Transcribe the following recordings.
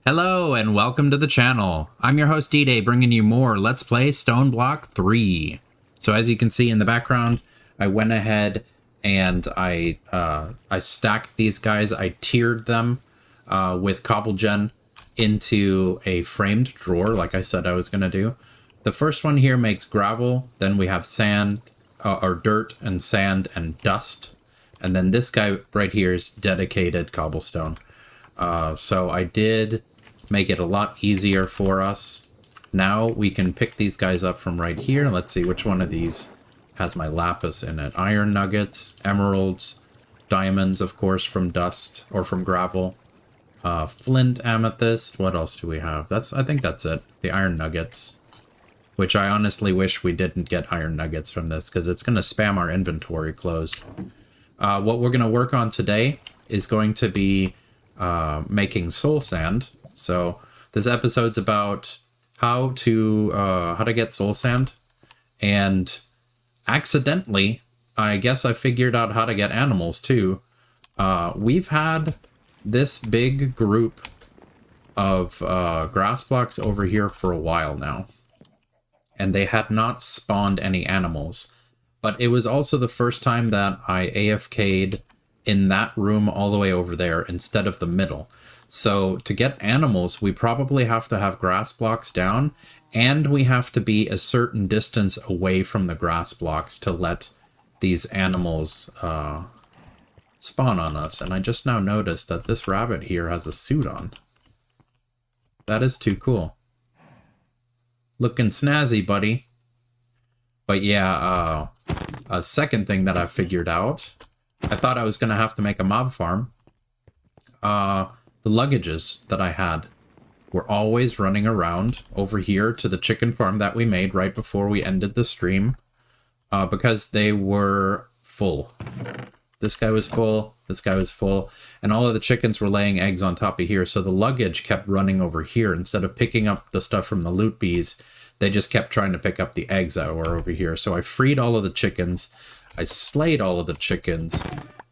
Hello and welcome to the channel. I'm your host D-Day, bringing you more Let's Play Stoneblock 3. So as you can see in the background, I went ahead and I stacked these guys. I tiered them with cobblegen into a framed drawer, like I said I was going to do. The first one here makes gravel, then we have sand, or dirt and sand and dust. And then this guy right here is dedicated cobblestone. So I did make it a lot easier for us. Now we can pick these guys up from right here. Let's see which one of these has my lapis in it. Iron nuggets, emeralds, diamonds, of course, from dust or from gravel. Flint, amethyst. What else do we have? I think that's it. The iron nuggets. Which I honestly wish we didn't get iron nuggets from this, because it's going to spam our inventory closed. What we're going to work on today is going to be making soul sand. So this episode's about how to get soul sand, and accidentally, I guess I figured out how to get animals too. We've had this big group of grass blocks over here for a while now, and they had not spawned any animals. But it was also the first time that I AFK'd in that room all the way over there instead of the middle. So to get animals, we probably have to have grass blocks down, and we have to be a certain distance away from the grass blocks to let these animals spawn on us. And I just now noticed that this rabbit here has a suit on. That is too cool. Looking snazzy, buddy. But yeah, a second thing that I figured out, I thought I was going to have to make a mob farm. The luggages that I had were always running around over here to the chicken farm that we made right before we ended the stream, because they were full. This guy was full, this guy was full, and all of the chickens were laying eggs on top of here, so the luggage kept running over here. Instead of picking up the stuff from the loot bees, they just kept trying to pick up the eggs that were over here. So I freed all of the chickens, I slayed all of the chickens,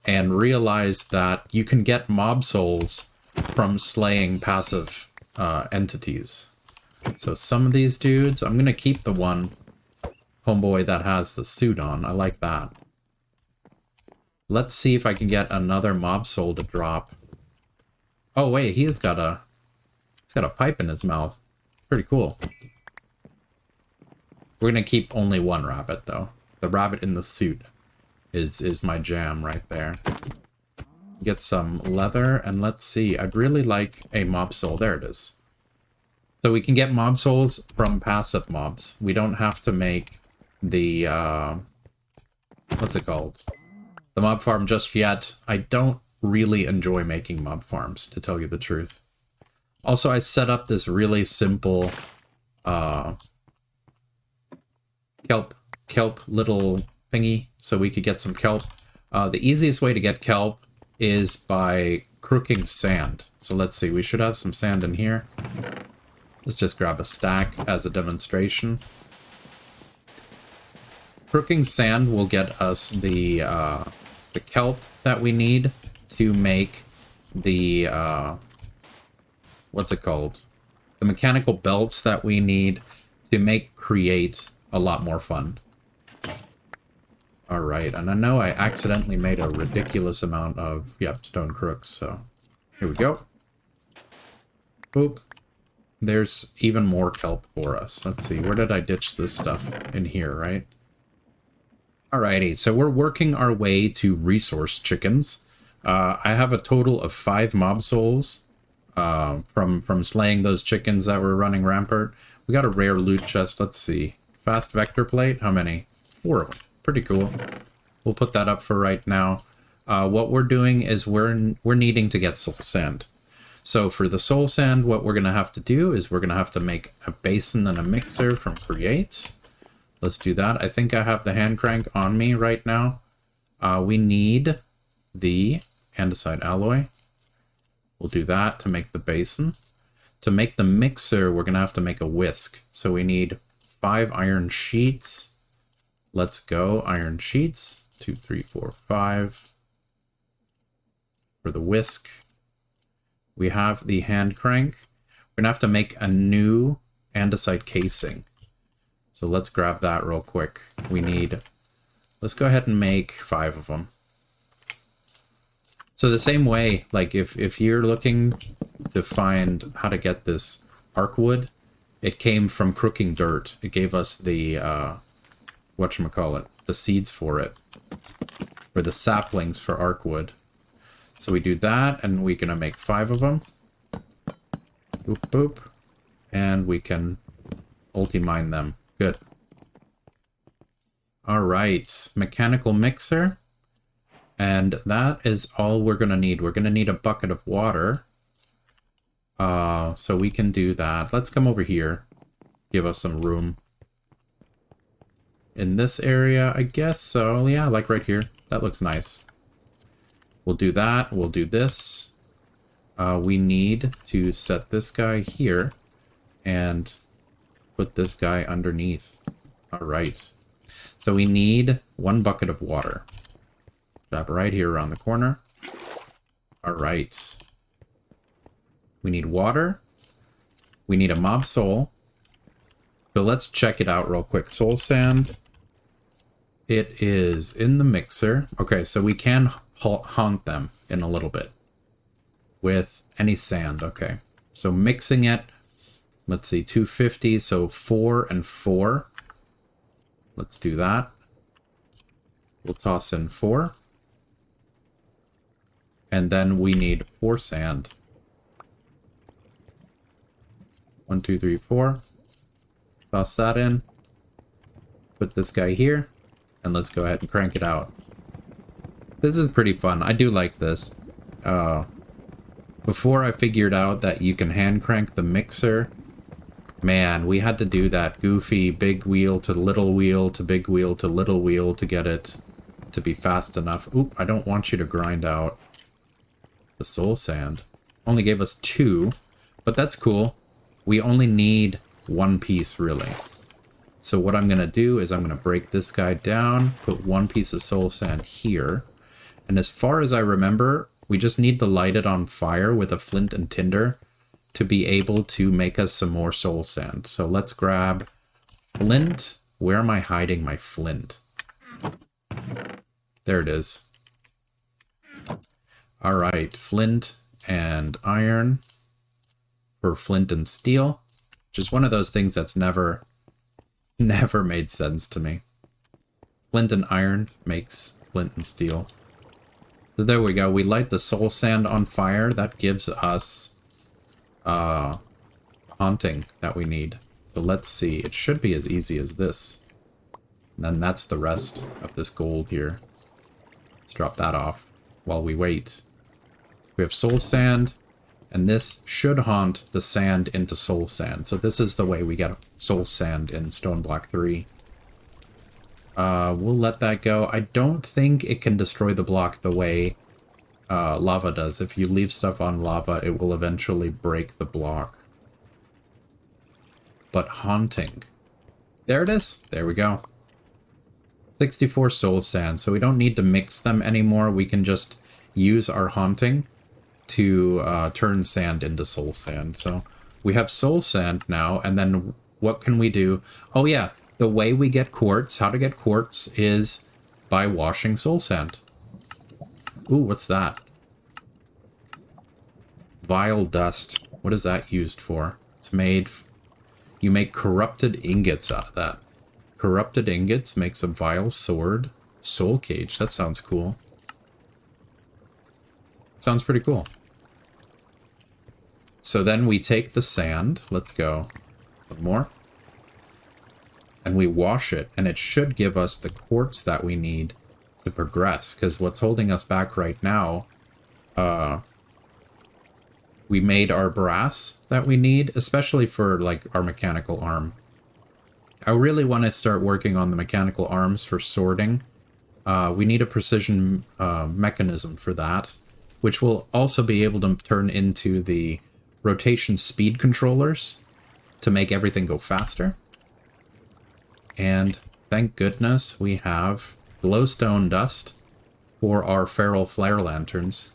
and realized that you can get mob souls from slaying passive entities. So some of these dudes, I'm going to keep the one homeboy that has the suit on. I like that. Let's see if I can get another mob soul to drop. Oh wait, he's got a pipe in his mouth. Pretty cool. We're going to keep only one rabbit though. The rabbit in the suit is my jam right there. Get some leather, and let's see. I'd really like a mob soul. There it is. So we can get mob souls from passive mobs. We don't have to make the what's it called? The mob farm just yet. I don't really enjoy making mob farms, to tell you the truth. Also, I set up this really simple kelp little thingy so we could get some kelp. The easiest way to get kelp is by crooking sand. So let's see, we should have some sand in here. Let's just grab a stack as a demonstration. Crooking sand will get us the kelp that we need to make the what's it called? The mechanical belts that we need to create a lot more fun. Alright, and I know I accidentally made a ridiculous amount of, stone crooks, so here we go. Boop. There's even more kelp for us. Let's see, where did I ditch this stuff? In here, right? Alrighty, so we're working our way to resource chickens. I have a total of 5 mob souls from slaying those chickens that were running rampart. We got a rare loot chest, let's see. Fast vector plate, how many? 4 of them. Pretty cool. We'll put that up for right now. What we're doing is we're needing to get soul sand. So for the soul sand, what we're going to have to do is we're going to have to make a basin and a mixer from create. Let's do that. I think I have the hand crank on me right now. We need the andesite alloy. We'll do that to make the basin. To make the mixer, we're going to have to make a whisk. So we need 5 iron sheets. Let's go, iron sheets. 2, 3, 4, 5. For the whisk, we have the hand crank. We're gonna have to make a new andesite casing. So let's grab that real quick. Let's go ahead and make 5 of them. So the same way, like if you're looking to find how to get this arc wood, it came from crooking dirt. It gave us the, whatchamacallit, the seeds for it. Or the saplings for arc wood. So we do that, and we're gonna make 5 of them. Boop, boop. And we can multi-mine them. Good. Alright, mechanical mixer. And that is all we're gonna need. We're gonna need a bucket of water. So we can do that. Let's come over here. Give us some room. In this area, I guess so. Yeah, like right here. That looks nice. We'll do that. We'll do this. We need to set this guy here and put this guy underneath. All right. So we need 1 bucket of water. Drop right here around the corner. All right. We need water. We need a mob soul. So let's check it out real quick. Soul sand. It is in the mixer. Okay, so we can haunt them in a little bit with any sand. Okay, so mixing it. Let's see, 250, so 4 and 4. Let's do that. We'll toss in 4. And then we need 4 sand. 1, 2, 3, 4. Toss that in. Put this guy here. And let's go ahead and crank it out. This is pretty fun. I do like this. Before I figured out that you can hand crank the mixer, man, we had to do that goofy big wheel to little wheel to big wheel to little wheel to get it to be fast enough. Oop, I don't want you to grind out the soul sand. Only gave us 2, but that's cool. We only need 1 piece, really. So what I'm going to do is I'm going to break this guy down, put 1 piece of soul sand here. And as far as I remember, we just need to light it on fire with a flint and tinder to be able to make us some more soul sand. So let's grab flint. Where am I hiding my flint? There it is. All right, flint and iron for flint and steel, which is one of those things that's never made sense to me. Flint and iron makes flint and steel. So there we go. We light the soul sand on fire. That gives us haunting that we need. So let's see. It should be as easy as this. And then that's the rest of this gold here. Let's drop that off while we wait. We have soul sand. And this should haunt the sand into soul sand. So this is the way we get soul sand in Stoneblock 3. We'll let that go. I don't think it can destroy the block the way lava does. If you leave stuff on lava, it will eventually break the block. But haunting. There it is. There we go. 64 soul sand. So we don't need to mix them anymore. We can just use our haunting to turn sand into soul sand. So we have soul sand now, and then what can we do? Oh yeah, the way we get quartz, how to get quartz is by washing soul sand. Ooh, what's that? Vile dust. What is that used for? It's made... You make corrupted ingots out of that. Corrupted ingots makes a vile sword. Soul cage. That sounds cool. Sounds pretty cool. So then we take the sand. Let's go. One more. And we wash it. And it should give us the quartz that we need to progress. Because what's holding us back right now... we made our brass that we need. Especially for, like, our mechanical arm. I really want to start working on the mechanical arms for sorting. We need a precision mechanism for that. Which will also be able to turn into the rotation speed controllers to make everything go faster. And thank goodness we have glowstone dust for our feral flare lanterns.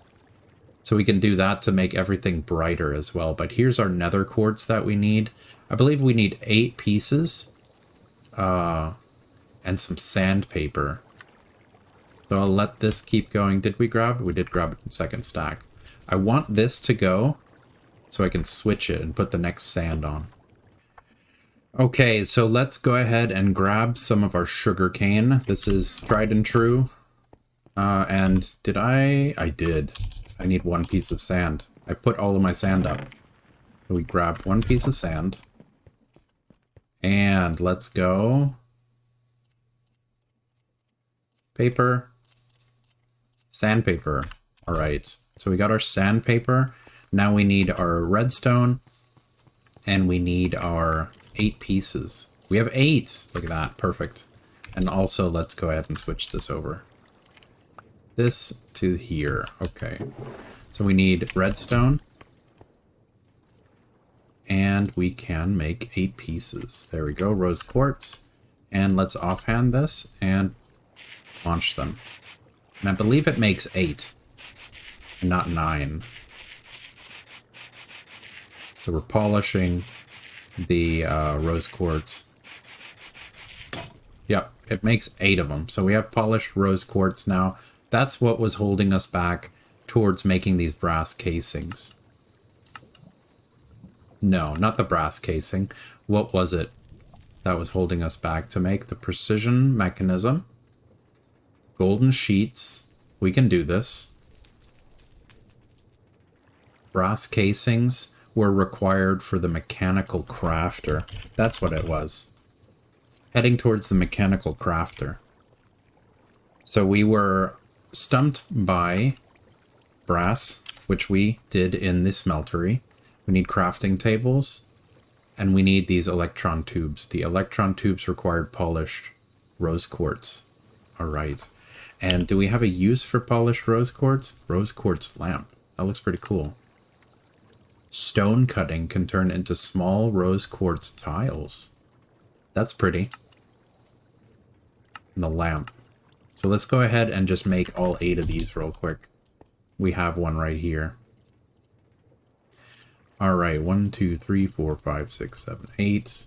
So we can do that to make everything brighter as well. But here's our nether quartz that we need. I believe we need 8 pieces and some sandpaper. So I'll let this keep going. Did we grab? We did grab a second stack. I want this to go so I can switch it and put the next sand on. Okay, so let's go ahead and grab some of our sugar cane. This is tried and true. And did I? I did. I need 1 piece of sand. I put all of my sand up. So we grabbed 1 piece of sand. And let's go. Paper. Sandpaper. All right. So we got our sandpaper. Now we need our redstone. And we need our 8 pieces. We have 8. Look at that. Perfect. And also, let's go ahead and switch this over. This to here. Okay. So we need redstone. And we can make 8 pieces. There we go. Rose quartz. And let's offhand this and launch them. And I believe it makes 8. And not 9. So we're polishing the rose quartz. Yep, it makes 8 of them. So we have polished rose quartz now. That's what was holding us back towards making these brass casings. No, not the brass casing. What was it that was holding us back to make the precision mechanism? Golden sheets. We can do this. Brass casings were required for the mechanical crafter. That's what it was. Heading towards the mechanical crafter. So we were stumped by brass, which we did in the smeltery. We need crafting tables, and we need these electron tubes. The electron tubes required polished rose quartz. All right. And do we have a use for polished rose quartz? Rose quartz lamp. That looks pretty cool. Stone cutting can turn into small rose quartz tiles. That's pretty. And the lamp. So let's go ahead and just make all 8 of these real quick. We have one right here. All right, 1, 2, 3, 4, 5, 6, 7, 8.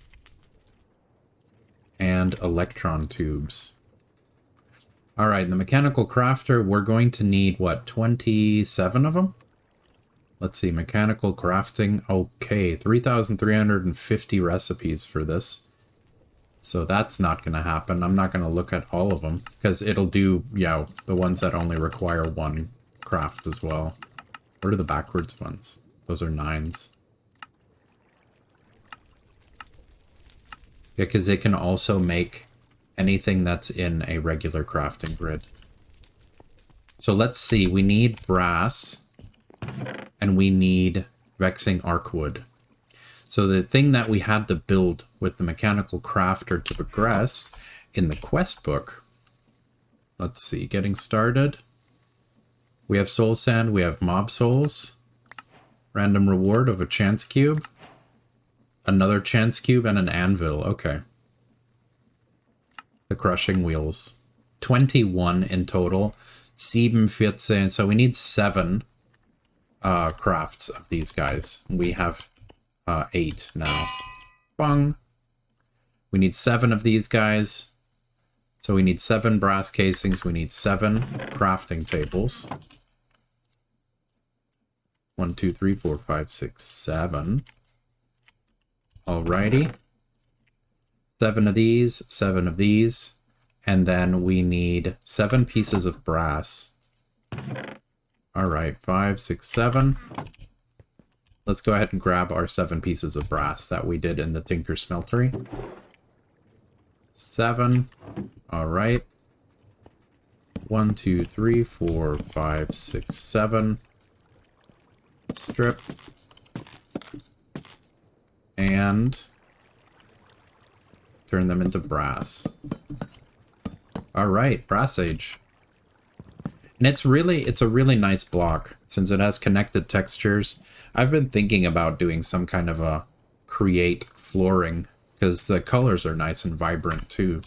And electron tubes. All right, in the mechanical crafter, we're going to need, what, 27 of them? Let's see, mechanical crafting. Okay, 3,350 recipes for this. So that's not going to happen. I'm not going to look at all of them because it'll do, yeah, the ones that only require 1 craft as well. What are the backwards ones? Those are 9s. Yeah, because it can also make anything that's in a regular crafting grid. So let's see. We need brass. And we need vexing arcwood. So the thing that we had to build with the mechanical crafter to progress in the quest book. Let's see. Getting started. We have soul sand. We have mob souls. Random reward of a chance cube. Another chance cube and an anvil. Okay. The crushing wheels. 21 in total. 47. So we need 7 crafts of these guys. We have 8 now. Bung. We need 7 of these guys. So we need 7 brass casings. We need 7 crafting tables. 1, 2, 3, 4, 5, 6, 7. Alrighty. 7 of these, 7 of these, and then we need 7 pieces of brass. Alright, 5, 6, 7. Let's go ahead and grab our 7 pieces of brass that we did in the Tinker Smeltery. 7. Alright. 1, 2, 3, 4, 5, 6, 7. Strip. And turn them into brass. Alright, brass age. And it's a really nice block since it has connected textures. I've been thinking about doing some kind of a create flooring because the colors are nice and vibrant too.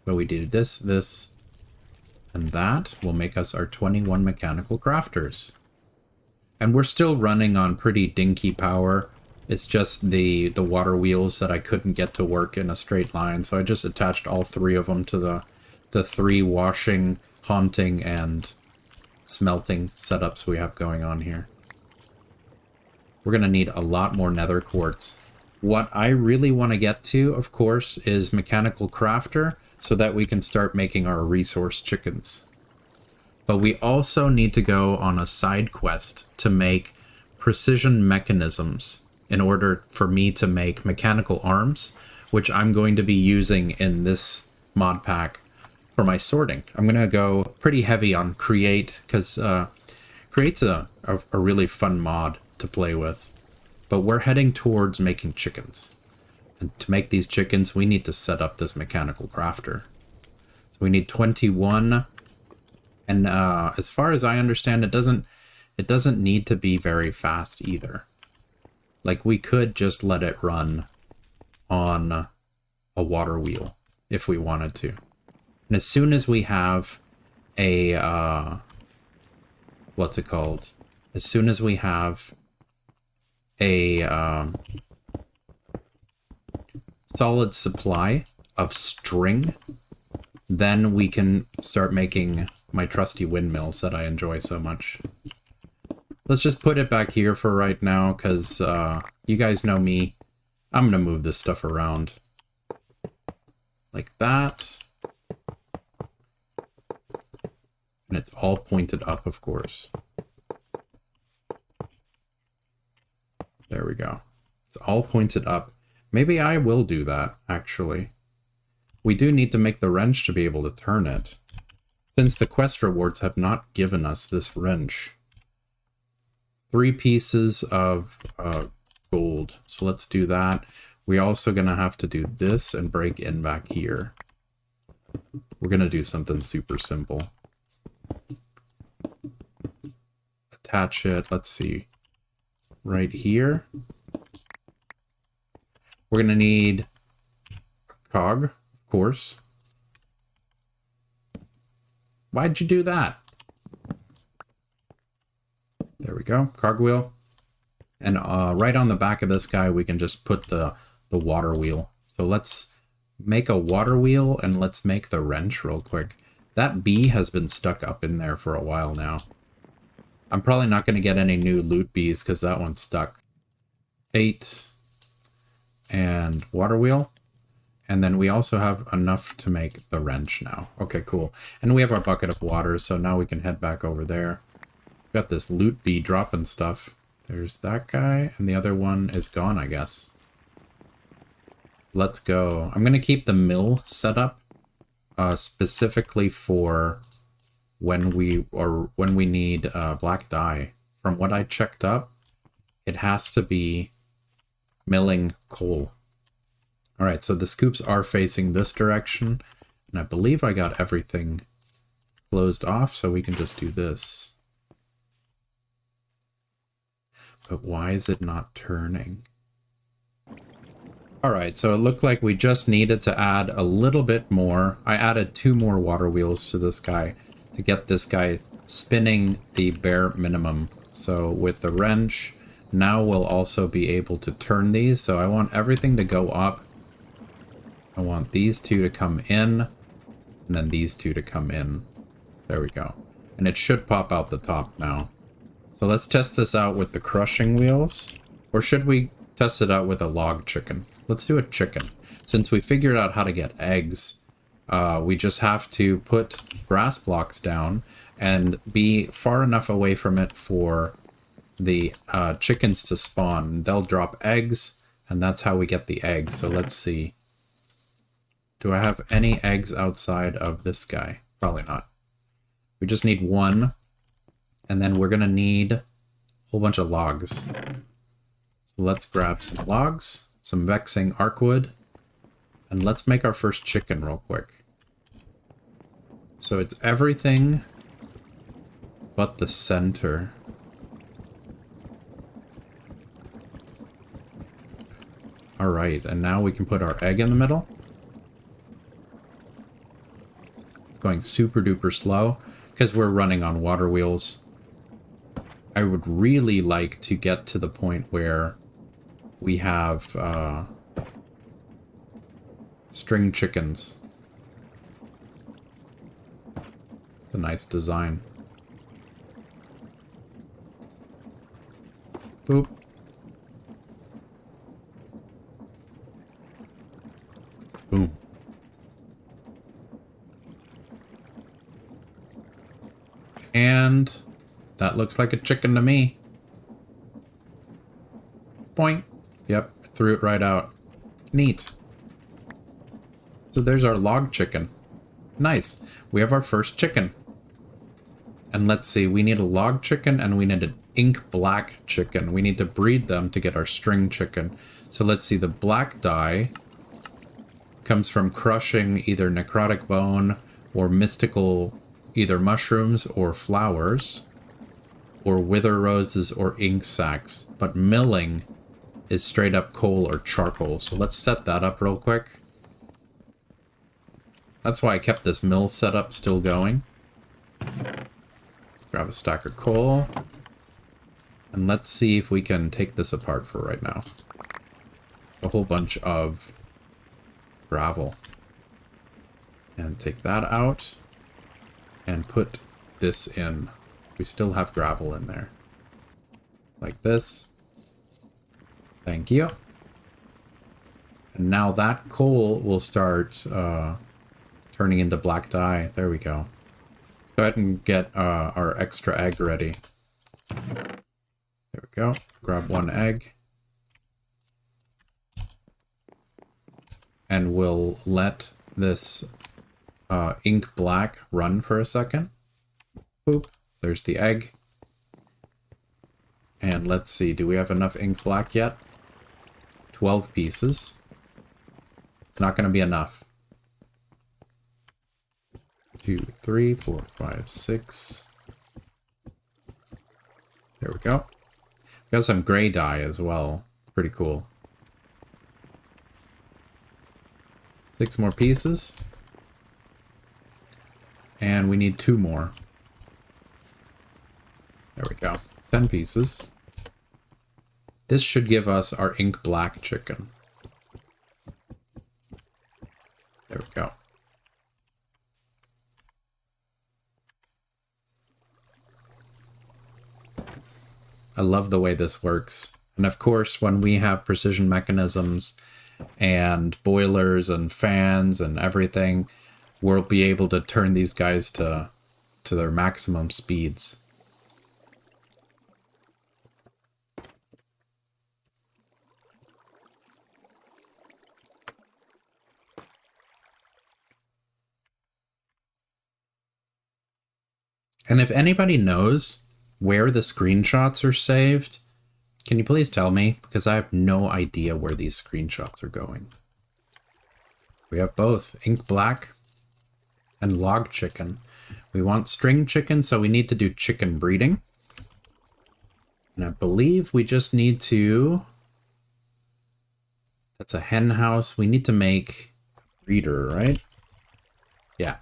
But we did this, And that will make us our 21 mechanical crafters. And we're still running on pretty dinky power. It's just the water wheels that I couldn't get to work in a straight line, so I just attached all three of them to the three washing, haunting, and smelting setups we have going on here. We're going to need a lot more nether quartz. What I really want to get to, of course, is mechanical crafter, so that we can start making our resource chickens. But we also need to go on a side quest to make precision mechanisms in order for me to make mechanical arms, which I'm going to be using in this mod pack for my sorting. I'm going to go pretty heavy on create, because create's a really fun mod to play with. But we're heading towards making chickens. And to make these chickens, we need to set up this mechanical crafter. So we need 21. And as far as I understand, it doesn't need to be very fast either. Like, we could just let it run on a water wheel if we wanted to. And as soon as we have a, what's it called? As soon as we have a solid supply of string, then we can start making my trusty windmills that I enjoy so much. Let's just put it back here for right now, because you guys know me. I'm going to move this stuff around. Like that. And it's all pointed up, of course. There we go. It's all pointed up. Maybe I will do that, actually. We do need to make the wrench to be able to turn it, since the quest rewards have not given us this wrench. 3 pieces of gold. So let's do that. We're also going to have to do this and break in back here. We're going to do something super simple. Attach it. Let's see. Right here. We're going to need a cog, of course. Why'd you do that? There we go, cogwheel. And right on the back of this guy, we can just put the water wheel. So let's make a water wheel and let's make the wrench real quick. That bee has been stuck up in there for a while now. I'm probably not going to get any new loot bees because that one's stuck. 8 and water wheel. And then we also have enough to make the wrench now. Okay, cool. And we have our bucket of water, so now we can head back over there. Got this loot bee dropping stuff. There's that guy, and the other one is gone, I guess. Let's go. I'm going to keep the mill set up specifically for when we need black dye. From what I checked up, it has to be milling coal. All right, so the scoops are facing this direction, and I believe I got everything closed off, so we can just do this. But why is it not turning? All right, so it looked like we just needed to add a little bit more. I added 2 more water wheels to this guy to get this guy spinning the bare minimum. So with the wrench, now we'll also be able to turn these. So I want everything to go up. I want these 2 to come in, and then these 2 to come in. There we go. And it should pop out the top now. So let's test this out with the crushing wheels. Or should we test it out with a log chicken? Let's do a chicken. Since we figured out how to get eggs, we just have to put grass blocks down and be far enough away from it for the chickens to spawn. They'll drop eggs, and that's how we get the eggs. So let's see. Do I have any eggs outside of this guy? Probably not. We just need 1. And then we're going to need a whole bunch of logs. So let's grab some logs, some vexing arcwood, and let's make our first chicken real quick. So it's everything but the center. All right, and now we can put our egg in the middle. Let's going super duper slow because we're running on water wheels. I would really like to get to the point where we have string chickens. It's a nice design. Boop. Boom. And that looks like a chicken to me. Boing. Yep, threw it right out. Neat. So there's our log chicken. Nice. We have our first chicken. And let's see, we need a log chicken and we need an ink black chicken. We need to breed them to get our string chicken. So let's see, the black dye comes from crushing either necrotic bone or mystical either mushrooms or flowers or wither roses or ink sacs. But milling is straight up coal or charcoal. So let's set that up real quick. That's why I kept this mill setup still going. Grab a stack of coal. And let's see if we can take this apart for right now. A whole bunch of gravel. And take that out. And put this in. We still have gravel in there. Like this. Thank you. And now that coal will start turning into black dye. There we go. Let's go ahead and get our extra egg ready. There we go. Grab one egg. And we'll let this ink black run for a second. Boop. There's the egg. And let's see, do we have enough ink black yet? 12 pieces. It's not going to be enough. 2, 3, 4, 5, 6. There we go. Got some gray dye as well. Pretty cool. 6 more pieces. And we need 2 more. There we go. 10 pieces. This should give us our ink black chicken. There we go. I love the way this works. And of course, when we have precision mechanisms and boilers and fans and everything, we'll be able to turn these guys to their maximum speeds. And if anybody knows where the screenshots are saved, can you please tell me? Because I have no idea where these screenshots are going. We have both ink black and log chicken. We want string chicken, so we need to do chicken breeding. And I believe we just need to... That's a hen house. We need to make a breeder, right? Yeah.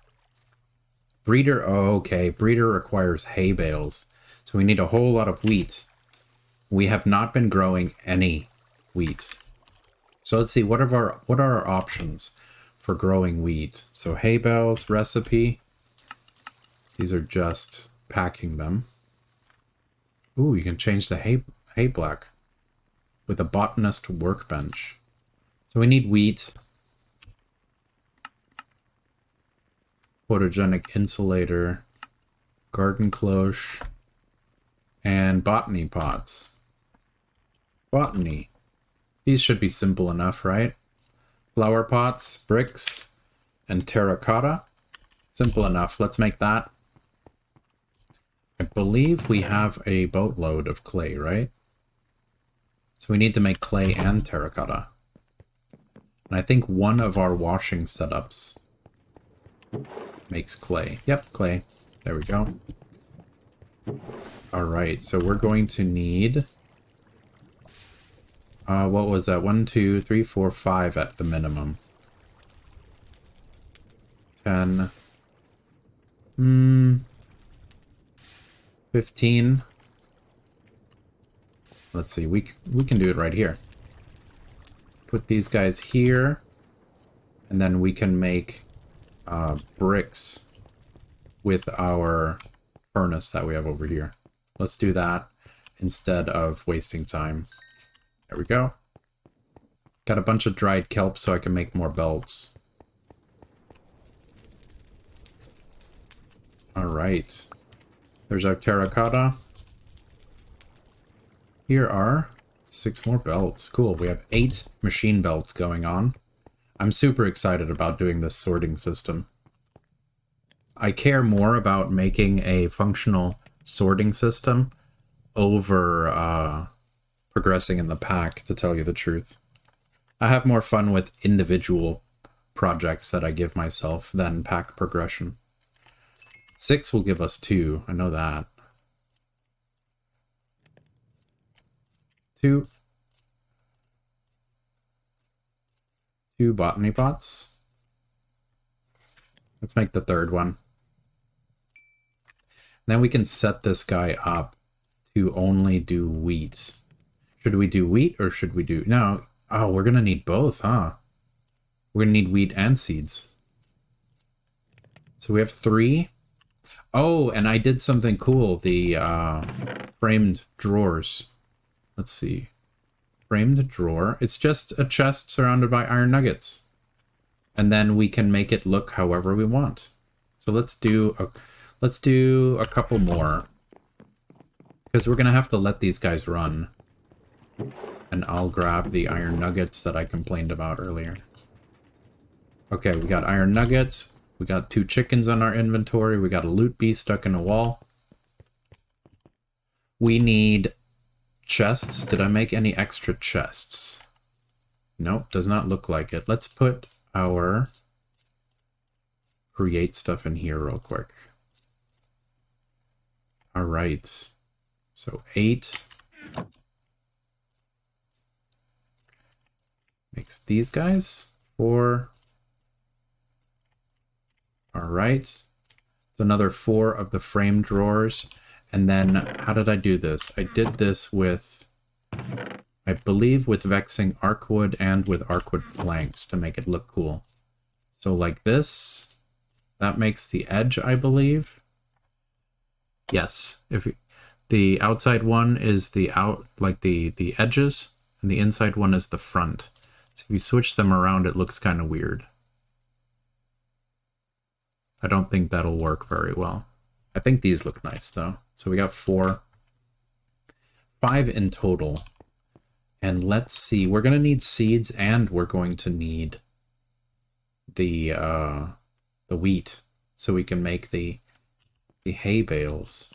Breeder, oh, okay. Breeder requires hay bales. So we need a whole lot of wheat. We have not been growing any wheat. So let's see, what are our options for growing wheat? So hay bales, recipe. These are just packing them. Ooh, you can change the hay black with a botanist workbench. So we need wheat. Photogenic insulator, garden cloche, and botany pots. Botany. These should be simple enough, right? Flower pots, bricks, and terracotta. Simple enough. Let's make that. I believe we have a boatload of clay, right? So we need to make clay and terracotta. And I think one of our washing setups makes clay. Yep, clay. There we go. Alright, so we're going to need... what was that? 1, 2, 3, 4, 5 at the minimum. 10, 15. Let's see, we can do it right here. Put these guys here, and then we can make bricks with our furnace that we have over here. Let's do that instead of wasting time. There we go. Got a bunch of dried kelp so I can make more belts. Alright. There's our terracotta. Here are 6 more belts. Cool. We have 8 machine belts going on. I'm super excited about doing this sorting system. I care more about making a functional sorting system over progressing in the pack, to tell you the truth. I have more fun with individual projects that I give myself than pack progression. 6 will give us 2, I know that. 2 botany pots. Let's make the 3rd one. Then we can set this guy up to only do wheat. Should we do wheat or should we do... No. Oh, we're going to need both, huh? We're going to need wheat and seeds. So we have 3. Oh, and I did something cool. The framed drawers. Let's see. Framed drawer. It's just a chest surrounded by iron nuggets. And then we can make it look however we want. So let's do a couple more. Because we're going to have to let these guys run. And I'll grab the iron nuggets that I complained about earlier. Okay, we got iron nuggets. We got 2 chickens on our inventory. We got a loot bee stuck in a wall. We need chests. Did I make any extra chests? Nope, does not look like it. Let's put our create stuff in here real quick. All right. So 8. Makes these guys 4. All right. So another 4 of the frame drawers. And then how did I do this? I did this with, I believe, with vexing arcwood and with arcwood planks to make it look cool. So like this, that makes the edge, I believe. Yes, if the outside one is the the edges, and the inside one is the front. So if you switch them around, it looks kind of weird. I don't think that'll work very well. I think these look nice though. So we got 4, 5 in total. And let's see, we're gonna need seeds and we're going to need the wheat so we can make the hay bales.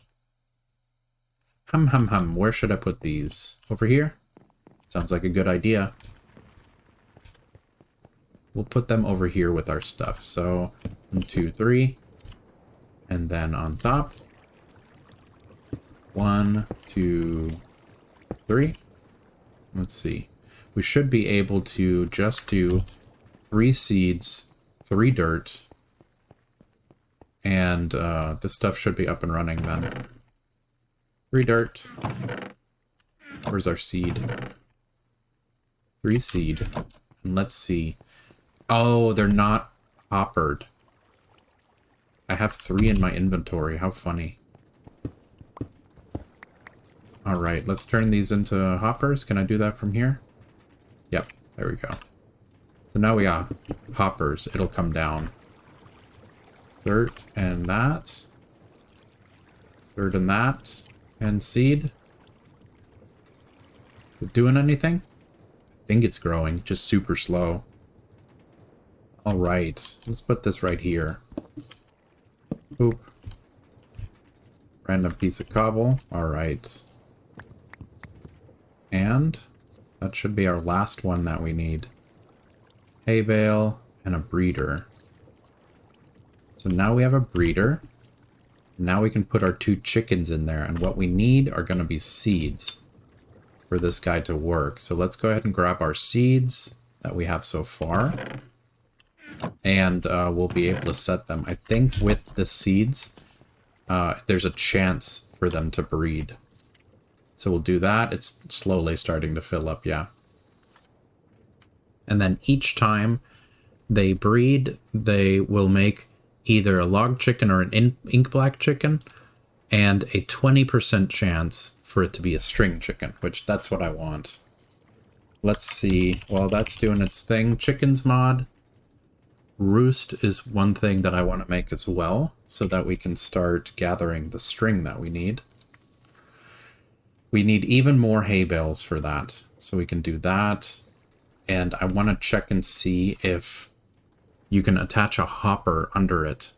Where should I put these? Over here? Sounds like a good idea. We'll put them over here with our stuff. So 1, 2, 3. And then on top. 1, 2, 3. Let's see. We should be able to just do 3 seeds, 3 dirt, and this stuff should be up and running then. 3 dirt. Where's our seed? 3 seed. And let's see. Oh, they're not hoppered. I have 3 in my inventory. How funny. Alright, let's turn these into hoppers. Can I do that from here? Yep, there we go. So now we got hoppers. It'll come down. Dirt and that. Dirt and that. And seed. Is it doing anything? I think it's growing, just super slow. Alright, let's put this right here. Oop. Random piece of cobble. Alright. And that should be our last one that we need. Hay bale and a breeder. So now we have a breeder. Now we can put our 2 chickens in there, and what we need are going to be seeds for this guy to work. So let's go ahead and grab our seeds that we have so far. and we'll be able to set them. I think with the seeds, there's a chance for them to breed. So we'll do that. It's slowly starting to fill up, yeah. And then each time they breed, they will make either a log chicken or an ink black chicken, and a 20% chance for it to be a string chicken, which that's what I want. Let's see. While that's doing its thing, chickens mod. Roost is one thing that I want to make as well, so that we can start gathering the string that we need. We need even more hay bales for that, so we can do that. And I want to check and see if you can attach a hopper under it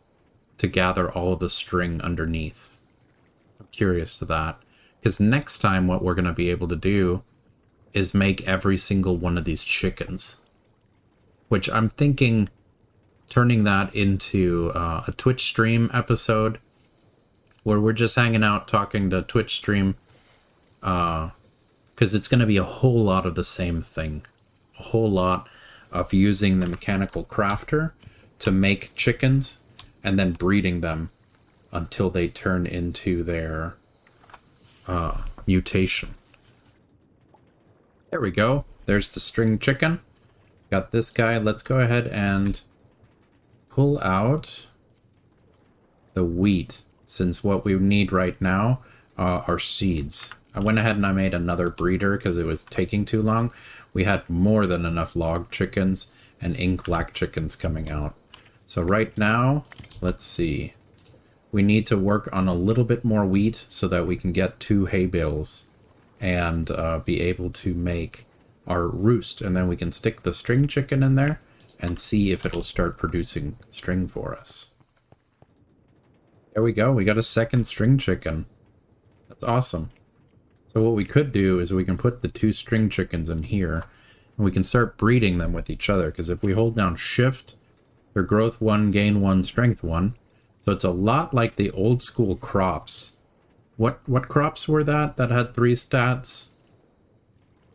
to gather all of the string underneath. I'm curious to that, because next time what we're going to be able to do is make every single one of these chickens, which I'm thinking turning that into a Twitch stream episode where we're just hanging out talking to Twitch stream, because it's going to be a whole lot of the same thing. A whole lot of using the mechanical crafter to make chickens and then breeding them until they turn into their mutation. There we go. There's the string chicken. Got this guy. Let's go ahead and pull out the wheat, since what we need right now are seeds. I went ahead and I made another breeder because it was taking too long. We had more than enough log chickens and ink black chickens coming out. So right now, let's see. We need to work on a little bit more wheat so that we can get 2 hay bales and be able to make our roost. And then we can stick the string chicken in there and see if it'll start producing string for us. There we go. We got a second string chicken. That's awesome. So what we could do is we can put the 2 string chickens in here and we can start breeding them with each other. Because if we hold down shift, they're growth 1, gain 1, strength 1. So it's a lot like the old school crops. What crops were that had 3 stats?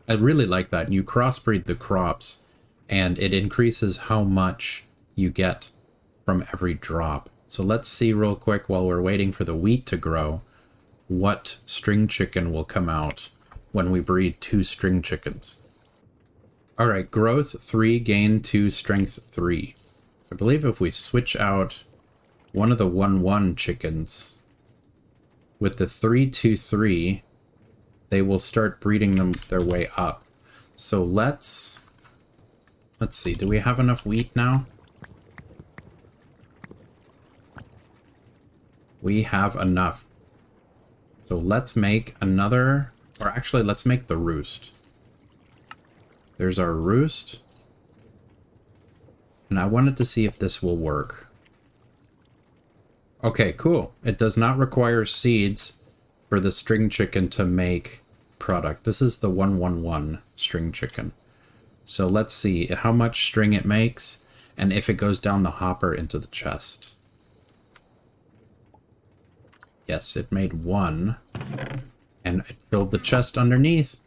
I really like that. You crossbreed the crops and it increases how much you get from every drop. So let's see real quick while we're waiting for the wheat to grow, what string chicken will come out when we breed 2 string chickens. Alright, growth 3, gain 2, strength 3. I believe if we switch out one of the 1-1 chickens with the 3-2-3, they will start breeding them their way up. So let's see, do we have enough wheat now? We have enough. So let's make another, or actually let's make the roost. There's our roost. And I wanted to see if this will work. Okay, cool. It does not require seeds for the string chicken to make product. This is the 1-1-1 string chicken. So let's see how much string it makes and if it goes down the hopper into the chest. Yes, it made 1. And it filled the chest underneath.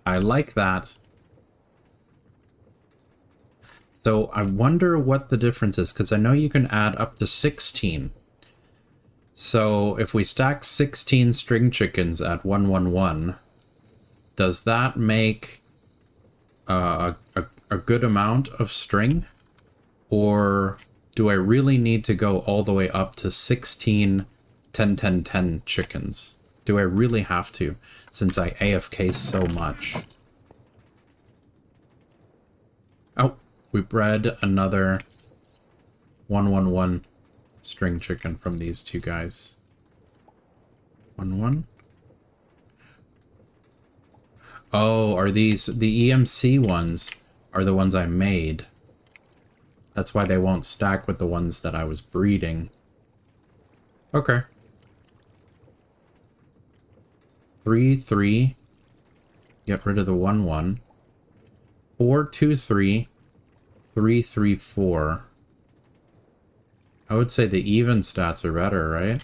I like that. So I wonder what the difference is, because I know you can add up to 16. So if we stack 16 string chickens at 1-1-1, does that make a good amount of string? Or do I really need to go all the way up to 16 10-10-10 chickens? Do I really have to, since I AFK so much? Oh, we bred another 1-1-1 string chicken from these 2 guys. 1-1. Oh, are these the EMC ones? Are the ones I made? That's why they won't stack with the ones that I was breeding. Okay. 3-3. Get rid of the 1-1. 4-2-3. 3-3-4. I would say the even stats are better, right?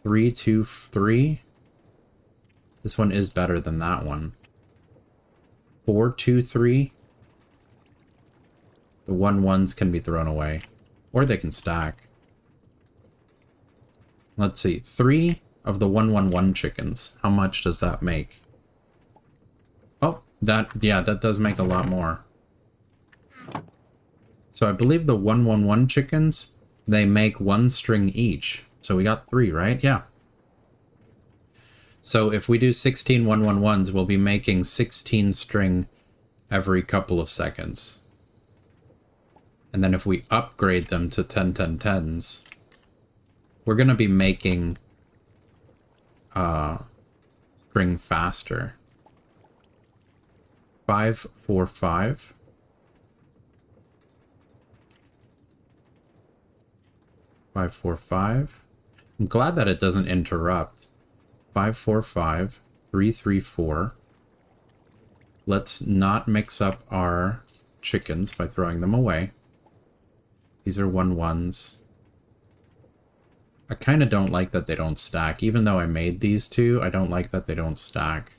3-2-3. This one is better than that one. 4-2-3. The 1-1s can be thrown away. Or they can stack. Let's see. 3 of the 1-1-1 chickens. How much does that make? Oh, that does make a lot more. So I believe the 1-1-1 chickens, they make 1 string each. So we got 3, right? Yeah. So if we do 16 1-1-1s, we'll be making 16 string every couple of seconds. And then if we upgrade them to 10-10-10s, we're going to be making string faster. 5-4-5. 5-4-5. I'm glad that it doesn't interrupt. 5-4-5. 3-3-4. Let's not mix up our chickens by throwing them away. These are 1-1s. I kind of don't like that they don't stack. Even though I made these two, I don't like that they don't stack.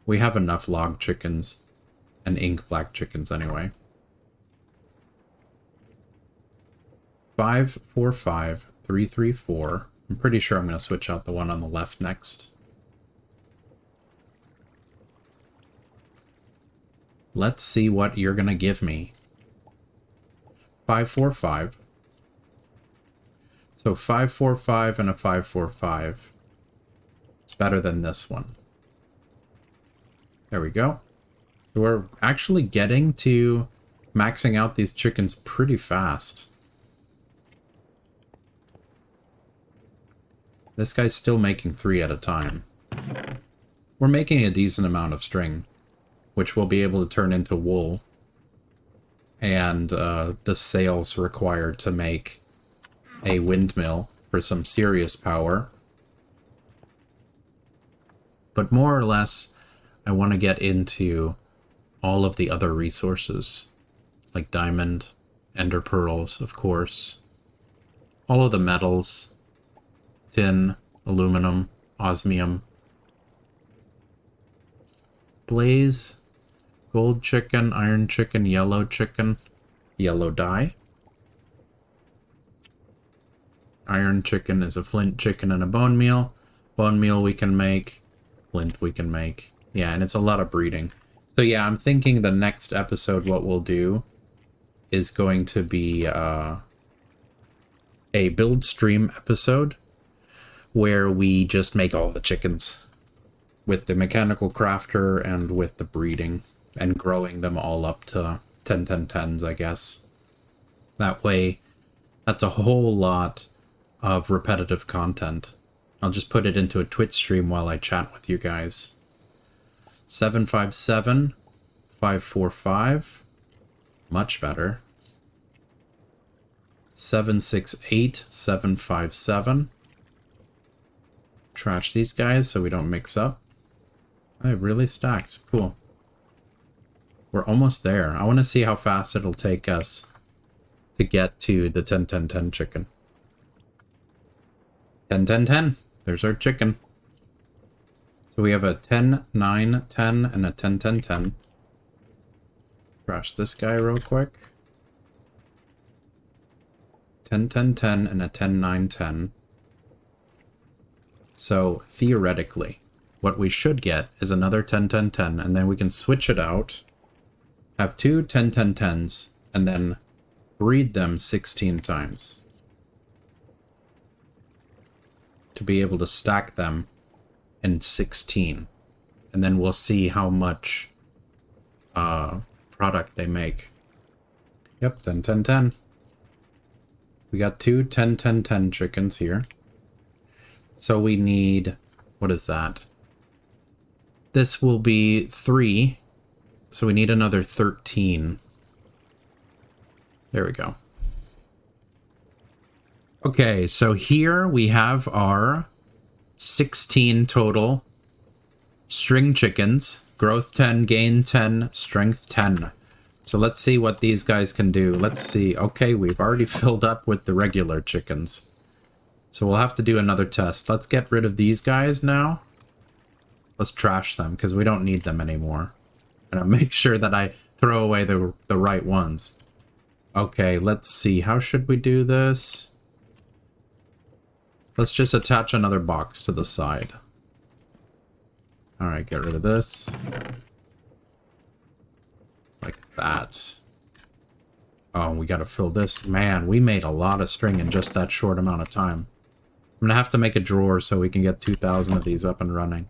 We have enough log chickens and ink black chickens anyway. 5-4-5, 3-3-4. I'm pretty sure I'm going to switch out the one on the left next. Let's see what you're going to give me. 5-4-5. So 5-4-5 and a 5-4-5. It's better than this one. There we go. So we're actually getting to maxing out these chickens pretty fast. This guy's still making 3 at a time. We're making a decent amount of string, which we'll be able to turn into wool. And the sails required to make a windmill for some serious power. But more or less, I want to get into all of the other resources, like diamond, ender pearls, of course, all of the metals, tin, aluminum, osmium, blaze, gold chicken, iron chicken, yellow dye. Iron chicken is a flint chicken and a bone meal. Bone meal we can make, flint we can make. Yeah, and it's a lot of breeding. So yeah, I'm thinking the next episode what we'll do is going to be a build stream episode where we just make all the chickens with the mechanical crafter and with the breeding and growing them all up to 10-10-10s, I guess. That way, that's a whole lot of repetitive content. I'll just put it into a Twitch stream while I chat with you guys. 757, 545, much better. 768, 757. Trash these guys so we don't mix up. I really stacked. Cool. We're almost there. I want to see how fast it'll take us to get to the 10-10-10 chicken. 10-10-10. There's our chicken. So we have a 10-9-10 and a 10-10-10. Trash this guy real quick. 10-10-10 and a 10-9-10. So theoretically, what we should get is another 10-10-10, and then we can switch it out, have 2 10-10-10s, and then breed them 16 times. To be able to stack them in 16. And then we'll see how much product they make. Yep, 10-10-10. We got 2 10-10-10 chickens here. So we need, what is that? This will be 3. So we need another 13. There we go. Okay, so here we have our 16 total string chickens. Growth 10, gain 10, strength 10. So let's see what these guys can do. Let's see. Okay, we've already filled up with the regular chickens. So we'll have to do another test. Let's get rid of these guys now. Let's trash them because we don't need them anymore. And I'll make sure that I throw away the right ones. Okay, let's see. How should we do this? Let's just attach another box to the side. Alright, get rid of this. Like that. Oh, we gotta fill this. Man, we made a lot of string in just that short amount of time. I'm gonna have to make a drawer so we can get 2,000 of these up and running.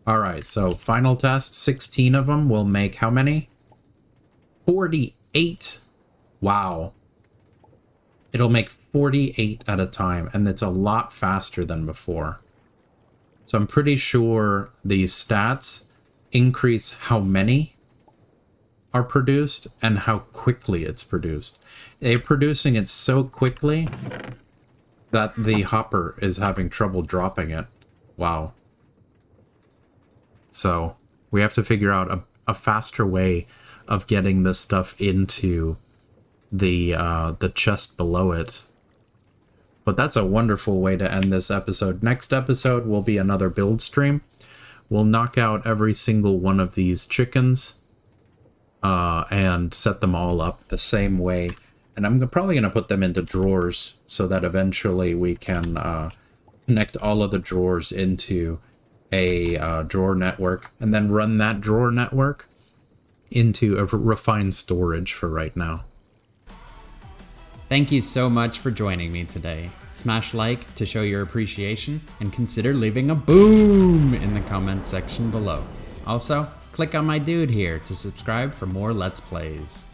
Alright, so final test. 16 of them will make how many? 48. Wow. It'll make 48 at a time, and it's a lot faster than before. So I'm pretty sure these stats increase how many are produced and how quickly it's produced. They're producing it so quickly that the hopper is having trouble dropping it. Wow. So we have to figure out a faster way of getting this stuff into the chest below it. But that's a wonderful way to end this episode. Next episode will be another build stream. We'll knock out every single one of these chickens and set them all up the same way. And I'm probably going to put them into drawers so that eventually we can connect all of the drawers into a drawer network and then run that drawer network into a refined storage for right now. Thank you so much for joining me today. Smash like to show your appreciation and consider leaving a boom in the comment section below. Also, click on my dude here to subscribe for more Let's Plays.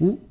Ooh.